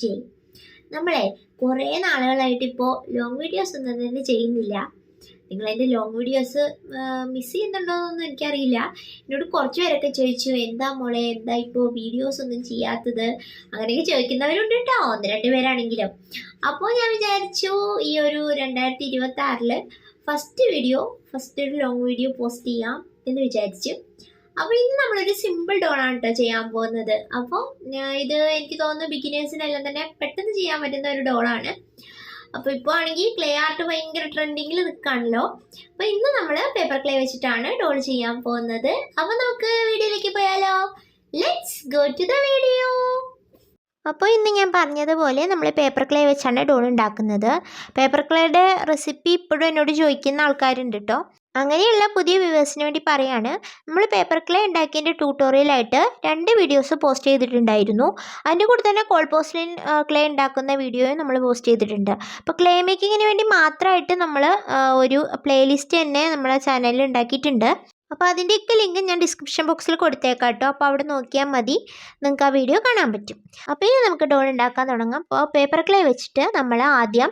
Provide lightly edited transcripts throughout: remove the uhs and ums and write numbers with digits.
ജയ്. നമ്മളെ കുറേ നാളുകളായിട്ട് ഇപ്പോൾ ലോങ് വീഡിയോസ് ഒന്നും തന്നെ ചെയ്യുന്നില്ല. നിങ്ങളതിൻ്റെ ലോങ് വീഡിയോസ് മിസ് ചെയ്യുന്നുണ്ടോയെന്നൊന്നും എനിക്കറിയില്ല. എന്നോട് കുറച്ച് പേരൊക്കെ ചോദിച്ചു, എന്താ മോളെ, എന്താ ഇപ്പോൾ വീഡിയോസ് ഒന്നും ചെയ്യാത്തത്, അങ്ങനെയൊക്കെ ചോദിക്കുന്നവരുണ്ട് കേട്ടോ, 1-2 പേരാണെങ്കിലും. അപ്പോൾ ഞാൻ വിചാരിച്ചു ഈ ഒരു 2026 ഫസ്റ്റ് ഒരു ലോങ് വീഡിയോ പോസ്റ്റ് ചെയ്യാം എന്ന് വിചാരിച്ചു. അപ്പോൾ ഇന്ന് നമ്മളൊരു സിമ്പിൾ ഡോളാണ് കേട്ടോ ചെയ്യാൻ പോകുന്നത്. അപ്പോൾ ഇത് എനിക്ക് തോന്നുന്നു ബിഗിനേഴ്സിനെല്ലാം തന്നെ പെട്ടെന്ന് ചെയ്യാൻ പറ്റുന്ന ഒരു ഡോളാണ്. അപ്പോൾ ഇപ്പോൾ ആണെങ്കിൽ ക്ലേ ആർട്ട് ഭയങ്കര ട്രെൻഡിങ്ങിൽ നിൽക്കുകയാണല്ലോ. അപ്പോൾ ഇന്ന് നമ്മൾ പേപ്പർ ക്ലേ വെച്ചിട്ടാണ് ഡോൾ ചെയ്യാൻ പോകുന്നത്. അപ്പോൾ നമുക്ക് വീഡിയോയിലേക്ക് പോയാലോ. Let's go to the video. അപ്പോൾ ഇന്ന് ഞാൻ പറഞ്ഞതുപോലെ നമ്മൾ പേപ്പർ ക്ലേ വെച്ചാണ് ഡോൾ ഉണ്ടാക്കുന്നത്. പേപ്പർ ക്ലേയുടെ റെസിപ്പി ഇപ്പോഴും എന്നോട് ചോദിക്കുന്ന ആൾക്കാരുണ്ട് കേട്ടോ. അങ്ങനെയുള്ള പുതിയ വ്യൂവേഴ്സിന് വേണ്ടി പറയാണ്, നമ്മൾ പേപ്പർ ക്ലേ ഉണ്ടാക്കിയതിൻ്റെ ട്യൂട്ടോറിയലായിട്ട് 2 വീഡിയോസ് പോസ്റ്റ് ചെയ്തിട്ടുണ്ടായിരുന്നു. അതിൻ്റെ കൂടെ തന്നെ കോൾ പോസ്റ്റ്ലിൻ ക്ലേ ഉണ്ടാക്കുന്ന വീഡിയോയും നമ്മൾ പോസ്റ്റ് ചെയ്തിട്ടുണ്ട്. അപ്പോൾ ക്ലേ മേക്കിങ്ങിന് വേണ്ടി മാത്രമായിട്ട് നമ്മൾ ഒരു പ്ലേലിസ്റ്റ് തന്നെ നമ്മളെ ചാനലിൽ ഉണ്ടാക്കിയിട്ടുണ്ട്. അപ്പോൾ അതിൻ്റെയൊക്കെ ലിങ്ക് ഞാൻ ഡിസ്ക്രിപ്ഷൻ ബോക്സിൽ കൊടുത്തേക്കാം കേട്ടോ. അപ്പോൾ അവിടെ നോക്കിയാൽ മതി, നിങ്ങൾക്ക് ആ വീഡിയോ കാണാൻ പറ്റും. അപ്പോൾ ഇനി നമുക്ക് ഡോൾ ഉണ്ടാക്കാൻ തുടങ്ങാം. അപ്പോൾ പേപ്പർ ക്ലേ വെച്ചിട്ട് നമ്മൾ ആദ്യം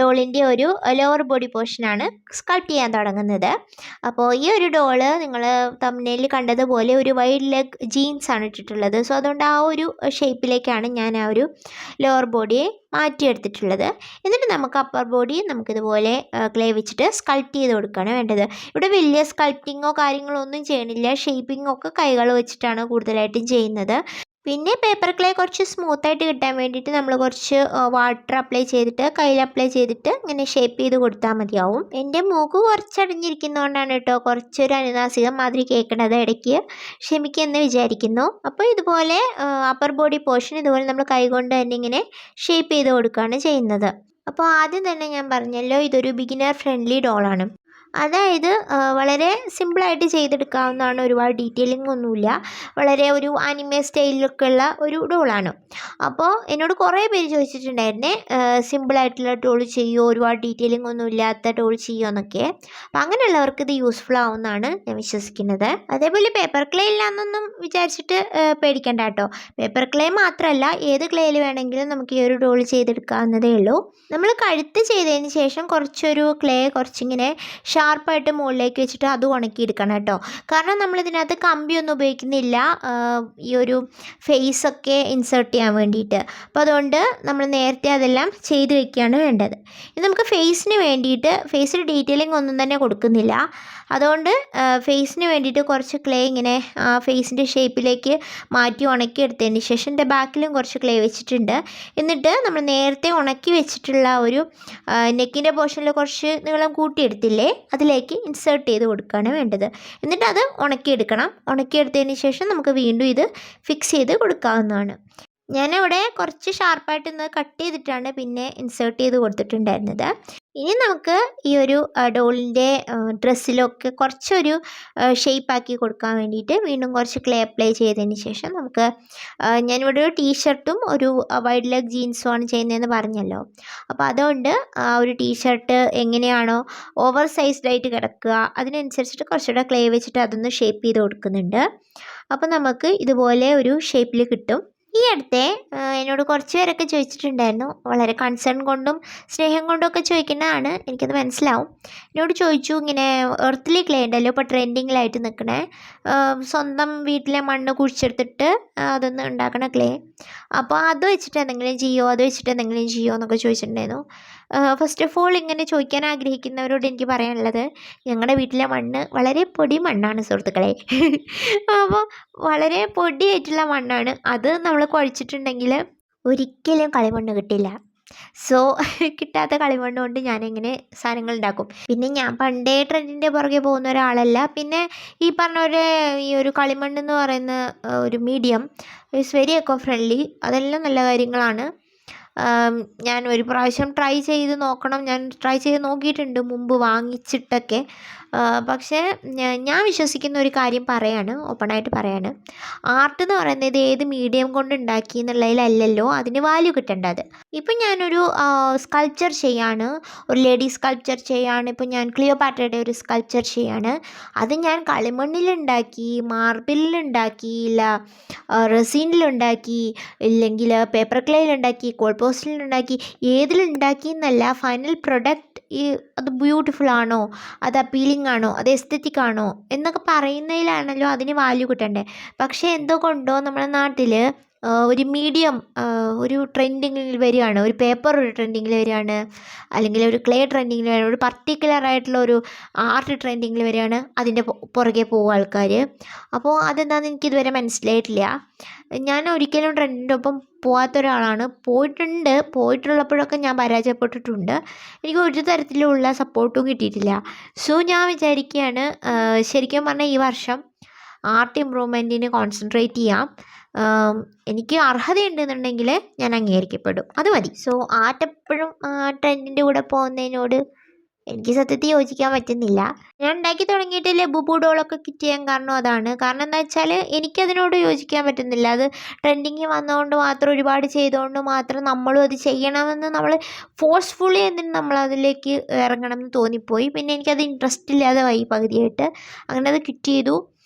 ഡോളിൻ്റെ ഒരു ലോവർ ബോഡി പോർഷനാണ് സ്കൾപ്റ്റ് ചെയ്യാൻ തുടങ്ങുന്നത്. അപ്പോൾ ഈ ഒരു ഡോള് നിങ്ങൾ തംബ്നെയിലിൽ കണ്ടതുപോലെ ഒരു വൈഡ് ലെഗ് ജീൻസ് ആണ് ഇട്ടിട്ടുള്ളത്. സോ അതുകൊണ്ട് ആ ഒരു ഷേപ്പിലേക്കാണ് ഞാൻ ആ ഒരു ലോവർ ബോഡിയെ മാറ്റിയെടുത്തിട്ടുള്ളത്. എന്നിട്ട് നമുക്ക് അപ്പർ ബോഡി നമുക്കിതുപോലെ ക്ലേ വെച്ചിട്ട് സ്കൾപ്റ്റ് ചെയ്ത് കൊടുക്കുകയാണ് വേണ്ടത്. ഇവിടെ വലിയ സ്കൾപ്റ്റിങ്ങോ കാര്യങ്ങളോ ഒന്നും ചെയ്യണില്ല. ഷേപ്പിംഗ് ഒക്കെ കൈകൾ വെച്ചിട്ടാണ് കൂടുതലായിട്ടും ചെയ്യുന്നത്. പിന്നെ പേപ്പർ ക്ലേ കുറച്ച് സ്മൂത്തായിട്ട് കിട്ടാൻ വേണ്ടിയിട്ട് നമ്മൾ കുറച്ച് വാട്ടർ അപ്ലൈ ചെയ്തിട്ട് കയ്യിൽ അപ്ലൈ ചെയ്തിട്ട് ഇങ്ങനെ ഷേപ്പ് ചെയ്ത് കൊടുത്താൽ മതിയാവും. എൻ്റെ മൂക്ക് കുറച്ചടഞ്ഞിരിക്കുന്നതുകൊണ്ടാണ് കേട്ടോ കുറച്ചൊരു അനുനാസികം മാതിരി കേൾക്കുന്നത്. ഇടയ്ക്ക് ക്ഷമിക്കുമെന്ന് വിചാരിക്കുന്നു. അപ്പോൾ ഇതുപോലെ അപ്പർ ബോഡി പോർഷൻ ഇതുപോലെ നമ്മൾ കൈകൊണ്ട് തന്നെ ഇങ്ങനെ ഷേപ്പ് ചെയ്ത് കൊടുക്കുകയാണ് ചെയ്യുന്നത്. അപ്പോൾ ആദ്യം തന്നെ ഞാൻ പറഞ്ഞല്ലോ, ഇതൊരു ബിഗിനർ ഫ്രണ്ട്ലി ഡോളാണ്. അതായത് വളരെ സിമ്പിളായിട്ട് ചെയ്തെടുക്കാവുന്നതാണ്. ഒരുപാട് ഡീറ്റെയിലിംഗ് ഒന്നുമില്ല. വളരെ ഒരു ആനിമേ സ്റ്റൈലിലൊക്കെ ഉള്ള ഒരു ഡോളാണ്. അപ്പോൾ എന്നോട് കുറേ പേര് ചോദിച്ചിട്ടുണ്ടായിരുന്നേ, സിമ്പിളായിട്ടുള്ള ഡോൾ ചെയ്യുമോ, ഒരുപാട് ഡീറ്റെയിലിംഗ് ഒന്നും ഇല്ലാത്ത ഡോൾ ചെയ്യുമോ എന്നൊക്കെ. അപ്പോൾ അങ്ങനെയുള്ളവർക്ക് ഇത് യൂസ്ഫുൾ ആവുമെന്നാണ് ഞാൻ വിശ്വസിക്കുന്നത്. അതേപോലെ പേപ്പർ ക്ലേ ഇല്ലാന്നൊന്നും വിചാരിച്ചിട്ട് പേടിക്കണ്ട കേട്ടോ. പേപ്പർ ക്ലേ മാത്രമല്ല, ഏത് ക്ലേയിൽ വേണമെങ്കിലും നമുക്ക് ഈ ഒരു ഡോൾ ചെയ്തെടുക്കാവുന്നതേ ഉള്ളൂ. നമ്മൾ കഴുത്ത് ചെയ്തതിന് ശേഷം കുറച്ചൊരു ക്ലേ കുറച്ചിങ്ങനെ ഷാർപ്പായിട്ട് മുകളിലേക്ക് വെച്ചിട്ട് അത് ഉണക്കിയെടുക്കണം കേട്ടോ. കാരണം നമ്മളിതിനകത്ത് കമ്പിയൊന്നും ഉപയോഗിക്കുന്നില്ല ഈ ഒരു ഫേസൊക്കെ ഇൻസേർട്ട് ചെയ്യാൻ വേണ്ടിയിട്ട്. അപ്പോൾ അതുകൊണ്ട് നമ്മൾ നേരത്തെ അതെല്ലാം ചെയ്ത് വെക്കുകയാണ് വേണ്ടത്. ഇത് നമുക്ക് ഫേസിന് വേണ്ടിയിട്ട്, ഫേസിൽ ഡീറ്റെയിലിംഗ് ഒന്നും തന്നെ കൊടുക്കുന്നില്ല. അതുകൊണ്ട് ഫേസിന് വേണ്ടിയിട്ട് കുറച്ച് ക്ലേ ഇങ്ങനെ ഫേസിൻ്റെ ഷേപ്പിലേക്ക് മാറ്റി ഉണക്കിയെടുത്തതിന് ശേഷം എൻ്റെ ബാക്കിലും കുറച്ച് ക്ലേ വെച്ചിട്ടുണ്ട്. എന്നിട്ട് നമ്മൾ നേരത്തെ ഉണക്കി വെച്ചിട്ടുള്ള ഒരു നെക്കിൻ്റെ പോർഷനിൽ കുറച്ച് നീളം കൂട്ടിയെടുത്തില്ലേ, അതിലേക്ക് ഇൻസേർട്ട് ചെയ്ത് കൊടുക്കുകയാണ് വേണ്ടത്. എന്നിട്ട് അത് ഉണക്കിയെടുക്കണം. ഉണക്കിയെടുത്തതിന് ശേഷം നമുക്ക് വീണ്ടും ഇത് ഫിക്സ് ചെയ്ത് കൊടുക്കാവുന്നതാണ്. ഞാനിവിടെ കുറച്ച് ഷാർപ്പായിട്ട് ഒന്ന് കട്ട് ചെയ്തിട്ടാണ് പിന്നെ ഇൻസേർട്ട് ചെയ്ത് കൊടുത്തിട്ടുണ്ടായിരുന്നത്. ഇനി നമുക്ക് ഈ ഒരു ഡോളിൻ്റെ ഡ്രസ്സിലൊക്കെ കുറച്ചൊരു ഷേപ്പാക്കി കൊടുക്കാൻ വേണ്ടിയിട്ട് വീണ്ടും കുറച്ച് ക്ലേ അപ്ലൈ ചെയ്തതിന് ശേഷം നമുക്ക് ഞാനിവിടെ ഒരു ടീഷർട്ടും ഒരു വൈഡ് ലെഗ് ജീൻസും ആണ് ചെയ്യുന്നതെന്ന് പറഞ്ഞല്ലോ. അപ്പോൾ അതുകൊണ്ട് ആ ഒരു ടീഷർട്ട് എങ്ങനെയാണോ ഓവർ സൈസ്ഡായിട്ട് കിടക്കുക, അതിനനുസരിച്ചിട്ട് കുറച്ചുകൂടെ ക്ലേ വെച്ചിട്ട് അതൊന്ന് ഷേപ്പ് ചെയ്ത് കൊടുക്കുന്നുണ്ട്. അപ്പോൾ നമുക്ക് ഇതുപോലെ ഒരു ഷേപ്പിൽ കിട്ടും. ഈ അടുത്തെ എന്നോട് കുറച്ച് പേരൊക്കെ ചോദിച്ചിട്ടുണ്ടായിരുന്നു, വളരെ കൺസേൺ കൊണ്ടും സ്നേഹം കൊണ്ടും ഒക്കെ ചോദിക്കുന്നതാണ്, എനിക്കത് മനസ്സിലാവും. എന്നോട് ചോദിച്ചു, ഇങ്ങനെ എർത്തിലി ക്ലേ ഉണ്ടല്ലോ ഇപ്പോൾ ട്രെൻഡിങ്ങിലായിട്ട് നിൽക്കണേ, സ്വന്തം വീട്ടിലെ മണ്ണ് കുഴിച്ചെടുത്തിട്ട് അതൊന്ന് ഉണ്ടാക്കണ ക്ലേ, അപ്പോൾ അത് വെച്ചിട്ട് എന്തെങ്കിലും ചെയ്യുമോ എന്നൊക്കെ ചോദിച്ചിട്ടുണ്ടായിരുന്നു. ഫസ്റ്റ് ഓഫ് ഓൾ ഇങ്ങനെ ചോദിക്കാൻ ആഗ്രഹിക്കുന്നവരോട് എനിക്ക് പറയാനുള്ളത്, ഞങ്ങളുടെ വീട്ടിലെ മണ്ണ് വളരെ പൊടി മണ്ണാണ് സുഹൃത്തുക്കളെ. അപ്പോൾ വളരെ പൊടിയായിട്ടുള്ള മണ്ണാണ്. അത് നമ്മൾ കുഴച്ചിട്ടുണ്ടെങ്കിൽ ഒരിക്കലും കളിമണ്ണ് കിട്ടില്ല. സോ കിട്ടാത്ത കളിമണ്ണ് കൊണ്ട് ഞാനിങ്ങനെ സാധനങ്ങൾ ഉണ്ടാക്കും. പിന്നെ ഞാൻ പണ്ടേ ട്രെൻഡിൻ്റെ പുറകെ പോകുന്ന ഒരാളല്ല. പിന്നെ ഈ പറഞ്ഞ പോലെ ഈ ഒരു കളിമണ്ണ് എന്ന് പറയുന്ന ഒരു medium it's very eco friendly. അതെല്ലാം നല്ല കാര്യങ്ങളാണ്. ഞാൻ ഒരു പ്രാവശ്യം ട്രൈ ചെയ്ത് നോക്കണം, ഞാൻ ട്രൈ ചെയ്ത് നോക്കിയിട്ടുണ്ട് മുമ്പ് വാങ്ങിച്ചിട്ടൊക്കെ. പക്ഷേ ഞാൻ വിശ്വസിക്കുന്ന ഒരു കാര്യം പറയാണ്, ഓപ്പണായിട്ട് പറയാണ്, ആർട്ട് എന്ന് പറയുന്നത് ഏത് മീഡിയം കൊണ്ട് ഉണ്ടാക്കി എന്നുള്ളതിലല്ലല്ലോ അതിന് വാല്യൂ കിട്ടേണ്ടത്. ഇപ്പം ഞാനൊരു സ്കൾപ്ചർ ചെയ്യാണ്, ഒരു ലേഡി സ്കൾപ്ചർ ചെയ്യാണ്. ഇപ്പം ഞാൻ ക്ലിയോപാട്രയുടെ ഒരു സ്കൾപ്ചർ ചെയ്യാണ്. അത് ഞാൻ കളിമണ്ണിലുണ്ടാക്കി, മാർബിളിലുണ്ടാക്കി, ഇല്ല റെസിനിലുണ്ടാക്കി, ഇല്ലെങ്കിൽ പേപ്പർ ക്ലേയിലുണ്ടാക്കി, കോൾ പോസ്റ്റിലുണ്ടാക്കി, ഏതിലുണ്ടാക്കി എന്നല്ല, ഫൈനൽ പ്രൊഡക്റ്റ് അത് ബ്യൂട്ടിഫുൾ ആണോ, അത് അപ്പീലിംഗ് ആണോ, അത് എസ്തെറ്റിക് ആണോ എന്നൊക്കെ പറയുന്നതിലാണല്ലോ അതിന് വാല്യൂ കിട്ടണ്ടേ. പക്ഷേ എന്തുകൊണ്ടോ നമ്മുടെ നാട്ടിൽ ഒരു മീഡിയം ഒരു ട്രെൻഡിങ്ങിൽ വരികയാണ്, ഒരു പേപ്പർ ഒരു ട്രെൻഡിങ്ങിൽ വരികയാണ്, അല്ലെങ്കിൽ ഒരു ക്ലേ ട്രെൻഡിങ്ങിൽ വരികയാണ്, ഒരു പർട്ടിക്കുലർ ആയിട്ടുള്ള ഒരു ആർട്ട് ട്രെൻഡിങ്ങിൽ വരികയാണ്, അതിൻ്റെ പുറകെ പോകും ആൾക്കാർ. അപ്പോൾ അതെന്താണെന്ന് എനിക്കിതുവരെ മനസ്സിലായിട്ടില്ല. ഞാൻ ഒരിക്കലും ട്രെൻഡിൻ്റെ ഒപ്പം പോകാത്ത ഒരാളാണ്. പോയിട്ടുള്ളപ്പോഴൊക്കെ ഞാൻ പരാജയപ്പെട്ടിട്ടുണ്ട്. എനിക്ക് ഒരു തരത്തിലുള്ള സപ്പോർട്ടും കിട്ടിയിട്ടില്ല. സോ ഞാൻ വിചാരിക്കുകയാണ്, ശരിക്കും പറഞ്ഞാൽ ഈ വർഷം ആർട്ട് ഇമ്പ്രൂവ്മെൻറ്റിന് കോൺസെൻട്രേറ്റ് ചെയ്യാം. എനിക്ക് അർഹതയുണ്ടെന്നുണ്ടെങ്കിൽ ഞാൻ അംഗീകരിക്കപ്പെടും, അത് മതി. സോ ആർട്ട് എപ്പോഴും ട്രെൻഡിൻ്റെ കൂടെ പോകുന്നതിനോട് എനിക്ക് സത്യത്തിൽ യോജിക്കാൻ പറ്റുന്നില്ല. ഞാൻ ഉണ്ടാക്കി തുടങ്ങിയിട്ട് ലബുബു ഡോളൊക്കെ കിറ്റ് ചെയ്യാൻ കാരണം അതാണ്. കാരണം എന്താ വെച്ചാൽ എനിക്കതിനോട് യോജിക്കാൻ പറ്റുന്നില്ല. അത് ട്രെൻഡിങ് വന്നതുകൊണ്ട് മാത്രം, ഒരുപാട് ചെയ്തുകൊണ്ട് മാത്രം നമ്മളും അത് ചെയ്യണമെന്ന് നമ്മൾ ഫോഴ്സ്ഫുള്ളി എന്തിന് നമ്മളതിലേക്ക് ഇറങ്ങണം എന്ന് തോന്നിപ്പോയി. പിന്നെ എനിക്കത് ഇൻട്രസ്റ്റ് ഇല്ലാതെ പോയി പകുതിയായിട്ട്. അങ്ങനെ അത് കിറ്റ് ചെയ്തു.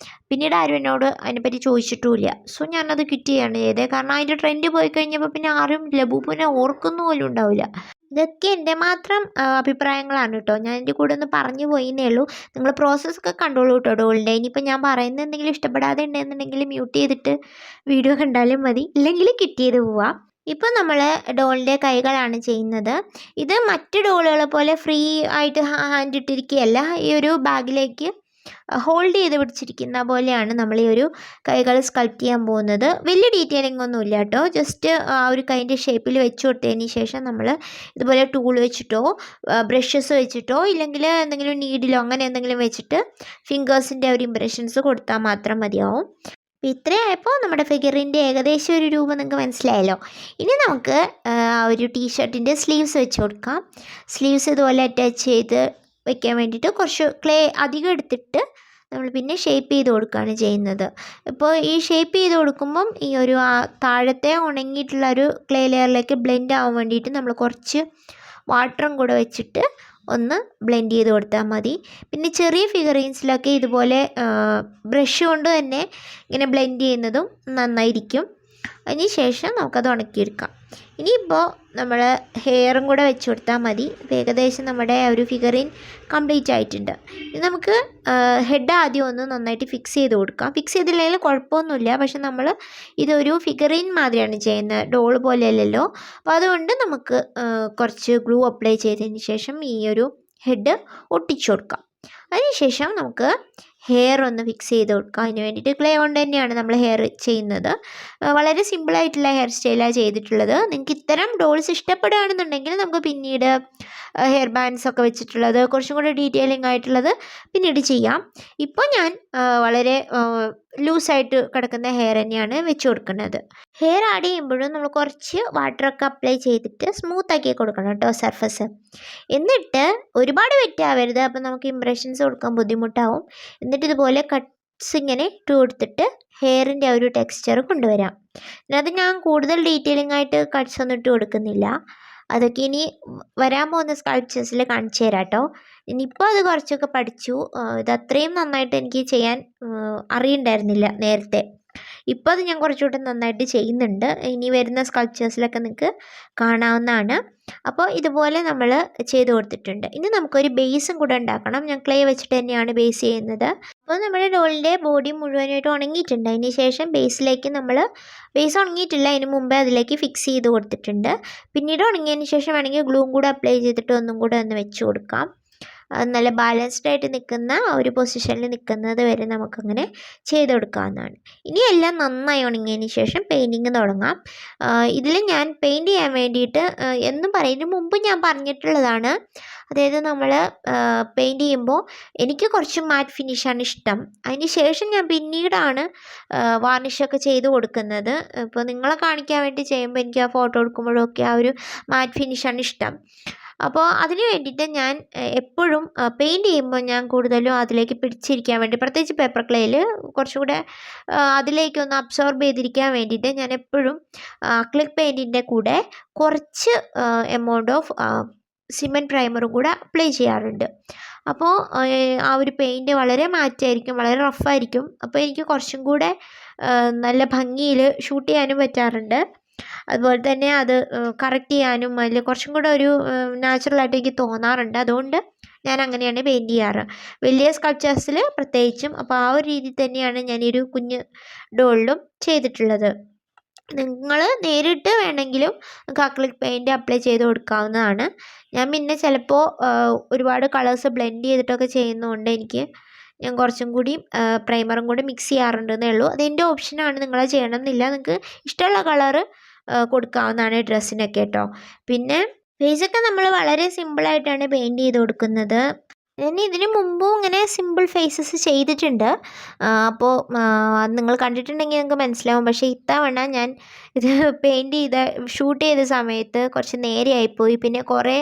പിന്നീട് ആരും എന്നോട് അതിനെപ്പറ്റി ചോദിച്ചിട്ടുമില്ല. സോ ഞാനത് കിറ്റ് ചെയ്യാണ് ചെയ്തത്. കാരണം അതിൻ്റെ ട്രെൻഡ് പോയി കഴിഞ്ഞപ്പോൾ പിന്നെ ആരും ലബുബുവിനെ ഓർക്കുന്നു പോലും ഉണ്ടാവില്ല. ഇതൊക്കെ എൻ്റെ മാത്രം അഭിപ്രായങ്ങളാണ് കേട്ടോ. ഞാൻ എൻ്റെ കൂടെ ഒന്ന് പറഞ്ഞു പോയിന്നേ ഉള്ളൂ. നിങ്ങൾ പ്രോസസ്സൊക്കെ കണ്ടോളൂ കേട്ടോ ഡോളിൻ്റെ. ഇനിയിപ്പോൾ ഞാൻ പറയുന്നത് എന്തെങ്കിലും ഇഷ്ടപ്പെടാതെ ഉണ്ടെന്നുണ്ടെങ്കിൽ മ്യൂട്ട് ചെയ്തിട്ട് വീഡിയോ കണ്ടാലും മതി, ഇല്ലെങ്കിൽ കിറ്റ് ചെയ്ത് പോവാം. ഇപ്പോൾ നമ്മൾ ഡോളിൻ്റെ കൈകളാണ് ചെയ്യുന്നത്. ഇത് മറ്റ് ഡോളുകളെ പോലെ ഫ്രീ ആയിട്ട് ഹാൻഡ് ഇട്ടിരിക്കുകയല്ല. ഈ ഒരു ബാഗിലേക്ക് ഹോൾഡ് ചെയ്ത് പിടിച്ചിരിക്കുന്ന പോലെയാണ് നമ്മൾ ഈ ഒരു കൈകൾ സ്കൾപ്റ്റ് ചെയ്യാൻ പോകുന്നത്. വലിയ ഡീറ്റെയിലിംഗ് ഒന്നും ഇല്ല കേട്ടോ. ജസ്റ്റ് ആ ഒരു കൈൻ്റെ ഷേപ്പിൽ വെച്ച് കൊടുത്തതിന് ശേഷം നമ്മൾ ഇതുപോലെ ടൂൾ വെച്ചിട്ടോ ബ്രഷസ് വെച്ചിട്ടോ ഇല്ലെങ്കിൽ എന്തെങ്കിലും നീഡിലോ അങ്ങനെ എന്തെങ്കിലും വെച്ചിട്ട് ഫിംഗേഴ്സിൻ്റെ ഒരു ഇംപ്രഷൻസ് കൊടുത്താൽ മാത്രം മതിയാവും. അപ്പോൾ ഇത്രയായപ്പോൾ നമ്മുടെ ഫിഗറിൻ്റെ ഏകദേശം ഒരു രൂപം നിങ്ങൾക്ക് മനസ്സിലായല്ലോ. ഇനി നമുക്ക് ഒരു ടീഷർട്ടിൻ്റെ സ്ലീവ്സ് വെച്ച് കൊടുക്കാം. സ്ലീവ്സ് ഇതുപോലെ അറ്റാച്ച് ചെയ്ത് വയ്ക്കാൻ വേണ്ടിയിട്ട് കുറച്ച് ക്ലേ അധികം എടുത്തിട്ട് നമ്മൾ പിന്നെ ഷേപ്പ് ചെയ്ത് കൊടുക്കുകയാണ് ചെയ്യുന്നത്. ഇപ്പോൾ ഈ ഷേപ്പ് ചെയ്ത് കൊടുക്കുമ്പം ഈ ഒരു താഴത്തെ ഉണങ്ങിയിട്ടുള്ള ഒരു ക്ലേ ലെയറിലേക്ക് ബ്ലെൻഡ് ആവാൻ വേണ്ടിയിട്ട് നമ്മൾ കുറച്ച് വാട്ടറും കൂടെ വെച്ചിട്ട് ഒന്ന് ബ്ലെൻഡ് ചെയ്ത് കൊടുത്താൽ മതി. പിന്നെ ചെറിയ ഫിഗറീൻസിലൊക്കെ ഇതുപോലെ ബ്രഷ് കൊണ്ട് തന്നെ ഇങ്ങനെ ബ്ലെൻഡ് ചെയ്യുന്നതും നന്നായിരിക്കും. അതിന് ശേഷം നമുക്കത് ഉണക്കിയെടുക്കാം. ഇനിയിപ്പോൾ നമ്മൾ ഹെയറും കൂടെ വെച്ച് കൊടുത്താൽ മതി. ഇപ്പോൾ ഏകദേശം നമ്മുടെ ഒരു ഫിഗറിൻ കംപ്ലീറ്റ് ആയിട്ടുണ്ട്. ഇനി നമുക്ക് ഹെഡ് ആദ്യം ഒന്ന് നന്നായിട്ട് ഫിക്സ് ചെയ്ത് കൊടുക്കാം. ഫിക്സ് ചെയ്തില്ലെങ്കിൽ കുഴപ്പമൊന്നുമില്ല. പക്ഷെ നമ്മൾ ഇതൊരു ഫിഗറിൻ മാതിരിയാണ് ചെയ്യുന്നത്, ഡോൾ പോലെയല്ലല്ലോ. അപ്പോൾ അതുകൊണ്ട് നമുക്ക് കുറച്ച് ഗ്ലൂ അപ്ലൈ ചെയ്തതിന് ശേഷം ഈ ഒരു ഹെഡ് ഒട്ടിച്ചു കൊടുക്കാം. അതിനുശേഷം നമുക്ക് ഹെയർ ഒന്ന് ഫിക്സ് ചെയ്ത് കൊടുക്കാം. അതിന് വേണ്ടിയിട്ട് ക്ലേ കൊണ്ട് തന്നെയാണ് നമ്മൾ ഹെയർ ചെയ്യുന്നത്. വളരെ സിമ്പിളായിട്ടുള്ള ഹെയർ സ്റ്റൈലാണ് ചെയ്തിട്ടുള്ളത്. നിങ്ങൾക്ക് ഇത്തരം ഡോൾസ് ഇഷ്ടപ്പെടുകയാണെന്നുണ്ടെങ്കിൽ നമുക്ക് പിന്നീട് ഹെയർ ബാൻഡ്സ് ഒക്കെ വെച്ചിട്ടുള്ളത് കുറച്ചും കൂടി ഡീറ്റെയിലിംഗ് ആയിട്ടുള്ളത് പിന്നീട് ചെയ്യാം. ഇപ്പോൾ ഞാൻ വളരെ ലൂസായിട്ട് കിടക്കുന്ന ഹെയർ തന്നെയാണ് വെച്ച് കൊടുക്കുന്നത്. ഹെയർ ആഡ് ചെയ്യുമ്പോഴും നമ്മൾ കുറച്ച് വാട്ടറൊക്കെ അപ്ലൈ ചെയ്തിട്ട് സ്മൂത്താക്കി കൊടുക്കണം കേട്ടോ സർഫസ്. എന്നിട്ട് ഒരുപാട് വെറ്റാവരുത്, അപ്പോൾ നമുക്ക് ഇംപ്രഷൻസ് കൊടുക്കാൻ ബുദ്ധിമുട്ടാവും. എന്നിട്ട് ഇതുപോലെ കട്ട്സ് ഇങ്ങനെ ഇട്ട് കൊടുത്തിട്ട് ഹെയറിൻ്റെ ആ ഒരു ടെക്സ്ചർ കൊണ്ടുവരാം. അത് ഞാൻ കൂടുതൽ ഡീറ്റെയിലിംഗ് ആയിട്ട് കട്ട്സ് ഒന്നും ഇട്ട് കൊടുക്കുന്നില്ല. അതൊക്കെ ഇനി വരാൻ പോകുന്ന സ്കൾപ്ചേഴ്സിൽ കാണിച്ചു തരാം കേട്ടോ. ഇനിയിപ്പോൾ അത് കുറച്ചൊക്കെ പഠിച്ചു. ഇത് അത്രയും നന്നായിട്ട് എനിക്ക് ചെയ്യാൻ അറിയണ്ടായിരുന്നില്ല നേരത്തെ. ഇപ്പോൾ അത് ഞാൻ കുറച്ചുകൂടെ നന്നായിട്ട് ചെയ്യുന്നുണ്ട്. ഇനി വരുന്ന സ്കൾപ്ചേഴ്സിലൊക്കെ നിങ്ങൾക്ക് കാണാവുന്നതാണ്. അപ്പോൾ ഇതുപോലെ നമ്മൾ ചെയ്ത് കൊടുത്തിട്ടുണ്ട്. ഇനി നമുക്കൊരു ബേസും കൂടെ ഉണ്ടാക്കണം. ഞാൻ ക്ലേ വെച്ചിട്ട് തന്നെയാണ് ബേസ് ചെയ്യുന്നത്. അപ്പോൾ നമ്മുടെ ഡോളിൻ്റെ ബോഡി മുഴുവനായിട്ട് ഉണങ്ങിയിട്ടുണ്ട്. അതിന് ശേഷം ബേസിലേക്ക് ബേസ് ഉണങ്ങിയിട്ടില്ല, അതിന് മുമ്പേ അതിലേക്ക് ഫിക്സ് ചെയ്ത് കൊടുത്തിട്ടുണ്ട്. പിന്നീട് ഉണങ്ങിയതിന് ശേഷം വേണമെങ്കിൽ ഗ്ലൂവും കൂടെ അപ്ലൈ ചെയ്തിട്ട് ഒന്നും കൂടെ ഒന്ന് വെച്ച് കൊടുക്കാം. നല്ല ബാലൻസ്ഡ് ആയിട്ട് നിൽക്കുന്ന ഒരു പൊസിഷനിൽ നിൽക്കുന്നത് വരെ നമുക്കങ്ങനെ ചെയ്ത് കൊടുക്കാവുന്നതാണ്. ഇനി എല്ലാം നന്നായി ഉണങ്ങിയതിന് ശേഷം പെയിൻറ്റിങ് തുടങ്ങാം. ഇതിൽ ഞാൻ പെയിൻറ്റ് ചെയ്യാൻ വേണ്ടിയിട്ട് എന്നും പറയുന്നതിന് മുമ്പ് ഞാൻ പറഞ്ഞിട്ടുള്ളതാണ്. അതായത് നമ്മൾ പെയിൻറ്റ് ചെയ്യുമ്പോൾ എനിക്ക് കുറച്ച് മാറ്റ് ഫിനിഷാണ് ഇഷ്ടം. അതിന് ശേഷം ഞാൻ പിന്നീടാണ് വാർണിഷൊക്കെ ചെയ്ത് കൊടുക്കുന്നത്. ഇപ്പോൾ നിങ്ങളെ കാണിക്കാൻ വേണ്ടി ചെയ്യുമ്പോൾ എനിക്ക് ആ ഫോട്ടോ എടുക്കുമ്പോഴൊക്കെ ആ ഒരു മാറ്റ് ഫിനിഷാണ് ഇഷ്ടം. അപ്പോൾ അതിന് വേണ്ടിയിട്ട് ഞാൻ എപ്പോഴും പെയിൻറ്റ് ചെയ്യുമ്പോൾ ഞാൻ കൂടുതലും അതിലേക്ക് പിടിച്ചിരിക്കാൻ വേണ്ടി, പ്രത്യേകിച്ച് പേപ്പർ ക്ലേയിൽ കുറച്ചും കൂടെ അതിലേക്കൊന്ന് അബ്സോർബ് ചെയ്തിരിക്കാൻ വേണ്ടിയിട്ട് ഞാൻ എപ്പോഴും അക്രിലിക് പെയിൻറ്റിൻ്റെ കൂടെ കുറച്ച് എമൗണ്ട് ഓഫ് സിമെൻറ്റ് പ്രൈമറും കൂടെ അപ്ലൈ ചെയ്യാറുണ്ട്. അപ്പോൾ ആ ഒരു പെയിൻറ്റ് വളരെ മാറ്റായിരിക്കും, വളരെ റഫായിരിക്കും. അപ്പോൾ എനിക്ക് കുറച്ചും കൂടെ നല്ല ഭംഗിയിൽ ഷൂട്ട് ചെയ്യാനും പറ്റാറുണ്ട്. അതുപോലെ തന്നെ അത് കറക്റ്റ് ചെയ്യാനും അതിൽ കുറച്ചും കൂടെ ഒരു നാച്ചുറലായിട്ട് എനിക്ക് തോന്നാറുണ്ട്. അതുകൊണ്ട് ഞാൻ അങ്ങനെയാണ് പെയിൻറ്റ് ചെയ്യാറ്, വലിയ സ്കൾപ്ചേഴ്സിൽ പ്രത്യേകിച്ചും. അപ്പോൾ ആ ഒരു രീതിയിൽ തന്നെയാണ് ഞാനൊരു കുഞ്ഞ് ഡോളിലും ചെയ്തിട്ടുള്ളത്. നിങ്ങൾ നേരിട്ട് വേണമെങ്കിലും നമുക്ക് അക്രിലിക് പെയിൻറ്റ് അപ്ലൈ ചെയ്ത് കൊടുക്കാവുന്നതാണ്. ഞാൻ പിന്നെ ചിലപ്പോൾ ഒരുപാട് കളേഴ്സ് ബ്ലെൻഡ് ചെയ്തിട്ടൊക്കെ ചെയ്യുന്നതുകൊണ്ട് ഞാൻ കുറച്ചും കൂടി പ്രൈമറും കൂടി മിക്സ് ചെയ്യാറുണ്ടെന്നേ ഉള്ളൂ. അതെൻ്റെ ഓപ്ഷനാണ്, നിങ്ങളത് ചെയ്യണമെന്നില്ല. നിങ്ങൾക്ക് ഇഷ്ടമുള്ള കളറ് കൊടുക്കാവുന്നതാണ് ഡ്രസ്സിനൊക്കെ കേട്ടോ. പിന്നെ ഫേസൊക്കെ നമ്മൾ വളരെ സിമ്പിളായിട്ടാണ് പെയിൻറ്റ് ചെയ്ത് കൊടുക്കുന്നത്. ഞാൻ ഇതിന് മുമ്പും ഇങ്ങനെ സിമ്പിൾ ഫേസസ് ചെയ്തിട്ടുണ്ട്. അപ്പോൾ നിങ്ങൾ കണ്ടിട്ടുണ്ടെങ്കിൽ നിങ്ങൾക്ക് മനസ്സിലാവും. പക്ഷേ ഇത്തവണ ഞാൻ ഇത് ഷൂട്ട് ചെയ്ത സമയത്ത് കുറച്ച് നേരെയായിപ്പോയി. പിന്നെ കുറേ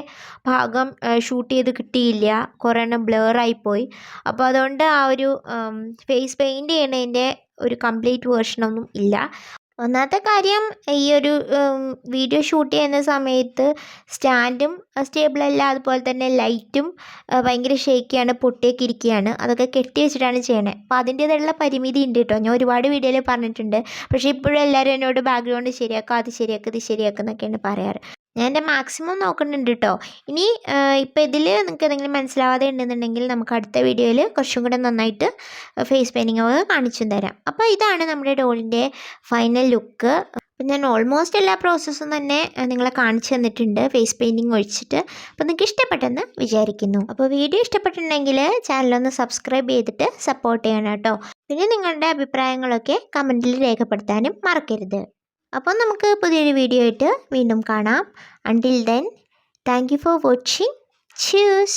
ഭാഗം ഷൂട്ട് ചെയ്ത് കിട്ടിയില്ല, കുറേ എണ്ണം ബ്ലറായിപ്പോയി. അപ്പോൾ അതുകൊണ്ട് ആ ഒരു ഫേസ് പെയിൻറ്റ് ചെയ്യണതിൻ്റെ ഒരു കംപ്ലീറ്റ് വേർഷനൊന്നും ഇല്ല. ഒന്നാമത്തെ കാര്യം, ഈ ഒരു വീഡിയോ ഷൂട്ട് ചെയ്യുന്ന സമയത്ത് സ്റ്റാൻഡും സ്റ്റേബിളല്ല, അതുപോലെ തന്നെ ലൈറ്റും ഭയങ്കര ഷേക്കിയാണ്, പൊട്ടിയൊക്കെ ഇരിക്കുകയാണ്. അതൊക്കെ കെട്ടി വെച്ചിട്ടാണ് ചെയ്യണത്. അപ്പോൾ അതിൻ്റേതായുള്ള പരിമിതി ഉണ്ട് കേട്ടോ. ഞാൻ ഒരുപാട് വീഡിയോയിൽ പറഞ്ഞിട്ടുണ്ട്. പക്ഷേ ഇപ്പോഴും എല്ലാവരും എന്നോട് ബാക്ക്ഗ്രൗണ്ട് ശരിയാക്കുക, അത് ശരിയാക്കുക, ഇത് ശരിയാക്കുക എന്നൊക്കെയാണ് പറയാറ്. ഞാൻ എൻ്റെ മാക്സിമം നോക്കുന്നുണ്ട് കേട്ടോ. ഇനി ഇപ്പോൾ ഇതിൽ നിങ്ങൾക്ക് എന്തെങ്കിലും മനസ്സിലാവാതെ ഉണ്ടെന്നുണ്ടെങ്കിൽ നമുക്ക് അടുത്ത വീഡിയോയിൽ കുറച്ചും കൂടെ നന്നായിട്ട് ഫേസ് പെയിൻറ്റിങ് ഒക്കെ കാണിച്ചും തരാം. അപ്പോൾ ഇതാണ് നമ്മുടെ ഡോളിൻ്റെ ഫൈനൽ ലുക്ക്. അപ്പം ഞാൻ ഓൾമോസ്റ്റ് എല്ലാ പ്രോസസ്സും തന്നെ നിങ്ങളെ കാണിച്ചു തന്നിട്ടുണ്ട് ഫേസ് പെയിൻറ്റിങ് ഒഴിച്ചിട്ട്. അപ്പോൾ നിങ്ങൾക്ക് ഇഷ്ടപ്പെട്ടെന്ന് വിചാരിക്കുന്നു. അപ്പോൾ വീഡിയോ ഇഷ്ടപ്പെട്ടിട്ടുണ്ടെങ്കിൽ ചാനലൊന്ന് സബ്സ്ക്രൈബ് ചെയ്തിട്ട് സപ്പോർട്ട് ചെയ്യണം കേട്ടോ. പിന്നെ നിങ്ങളുടെ അഭിപ്രായങ്ങളൊക്കെ കമൻറ്റിൽ രേഖപ്പെടുത്താനും മറക്കരുത്. അപ്പോൾ നമുക്ക് പുതിയൊരു വീഡിയോ ആയിട്ട് വീണ്ടും കാണാം. Until then, thank you for watching. Cheers.